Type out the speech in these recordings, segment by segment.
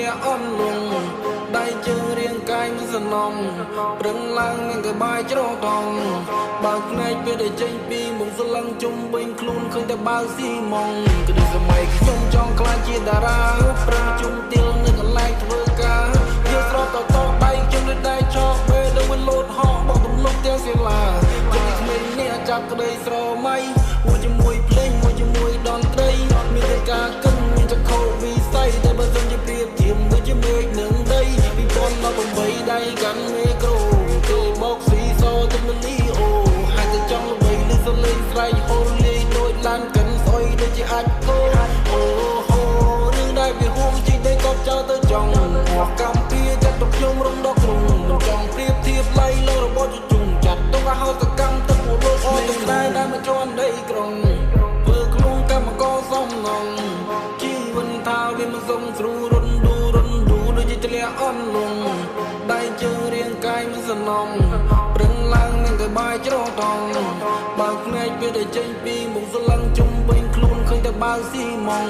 លាក់អន់លងដៃជើងរាងកាយមិនសំណងប្រឹងឡើងនឹងក្បាយច្រោះតង់បើភ្នែកពេលដែលចេញពីមុខស្លឹងជុំវិញខ្លួនឃើញតែបើស៊ីម៉ងគឺដូចសម័យខ្ញុំចង់ខ្លាចជាតារាប្រឹងជុំទៀលនៅកន្លែងធ្វើការយកស្រោតតដៃជុំលើដៃចោពេលដែលវាលោតហោបោកទំនុកទាំងសិលាចិត្តក្មេងនេះចាប់ក្តីស្រមៃមួយជាមួយភ្លេងមួយជាមួយតន្ត្រីមានតែការគិនមានចក្ខុវិស័យតែបើសិនជាប្រៀបធៀបដូចជាមេឃនឹងដី2018ដៃកាន់មេក្រូគេបោកស៊ីសទៅមលីអូហើយតែចង់ល្បីលើសលេងស្រែកហូរលាយដូចឡានកិនស្អុយដូចជាអាចគោអូហូរឿងដែលវាហួងជីដីកប់ចោលទៅចង់អស់កម្មពីចាត់ទុកខ្ញុំរំដកគ្រងមិនចង់ប្រៀបធៀបឡៃលើរបស់ជុំចាត់ទុកឲ្យហោសកម្មទៅពួកលោកអត់តែដែលមកជន់ដីក្រុងធ្វើខ្លួនកម្មករសំណងជីវិតថាវាមិនសុំស្រួលរុនឌូដូចជាធ្លាក់អន់លងដៃជើងរាងកាយមិនសំណងប្រឹងឡើងនឹងក្បាយច្រោះតង់បើភ្នែកពេលដែលចេញពីមុខស្លឹងជុំវិញខ្លួនឃើញតែបើស៊ីម៉ង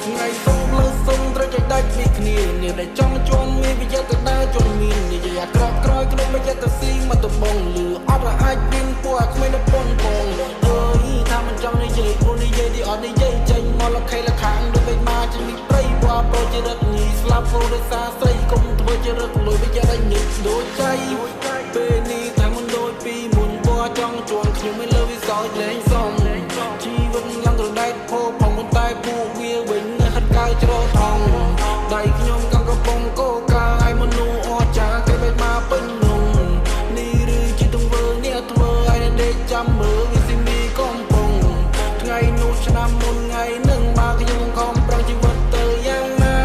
ថ្ងៃសុំលើសុំត្រូវចៃដាច់ពីគ្នានេះដែលចង់ជន់មានវិជ្ជាទៅដើរជន់មាននិយាយអាក្រក់ក្រោយក្នុងវិជ្ជាទៅស៊ីមកទៅបងលឺអត់អាចមានពួកអាគ្មានពងអើយថាមិនចង់និយាយព្រោះនិយាយទីអត់និយាយចេញមកលខេលខាងដូចបេមកចេញពីព្រៃព្រោះប្រូជារឹកញីស្លាប់ព្រោះដោយសារស្រីគុំធ្វើជារឹកលុយវិជ្ជារញឹកដូចចៃពេលនេះតែមិនដូចពីមុនព្រោះចង់ជន់ខ្ញុំមិនលើវិសោចលេងសំជីវិតឡើងត្រដែតផោផងមិនតែពួកវាវិញហិតកៅច្រោះថងដៃខ្ញុំកំពុងកោកាយមនុស្សអស្ចារ្យគេបែកមកពេញនោះនេះឬជាទង្វើនេះធ្វើឲ្យអ្នកដេកចាំមើលវាស៊ីមីកំពុងថ្ងៃនោះឆ្នាំមុនថ្ងៃនឹងមកខ្ញុំខំប្រឹងជីវិតទៅយ៉ាងណា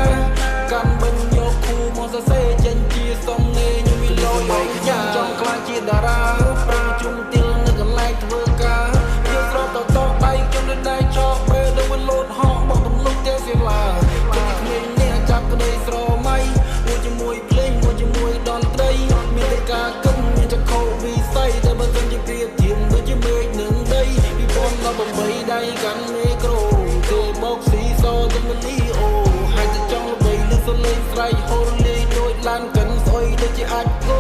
កាន់បិញយកគូមកសរសេរចេញជាសំណេរខ្ញុំមានលយយ៉ាងចង់ខ្លាចជាតារាប្រឹងជុំទៀលនៅកន្លែងធ្វើការយកស្រោតតដៃខ្ញុំលើដៃចោពេលដែលវាលោតហោបោកទំនុកទាំងសិលាចិត្តក្មេងនេះចាប់ក្តីស្រមៃមួយជាមួយភ្លេងមួយជាមួយតន្ត្រីមានតែការគិតមានចក្ខុវិស័យតែបើសិនជាប្រៀបធៀបដូចជាមេឃនឹងដី2018ដៃកាន់មេក្រូគេបោកស៊ីសទៅមលីអូហើយតែចង់ល្បីលើសលេងស្រែកហូរលាយដូចឡានកិនស្អុយដូចជាអាចគោ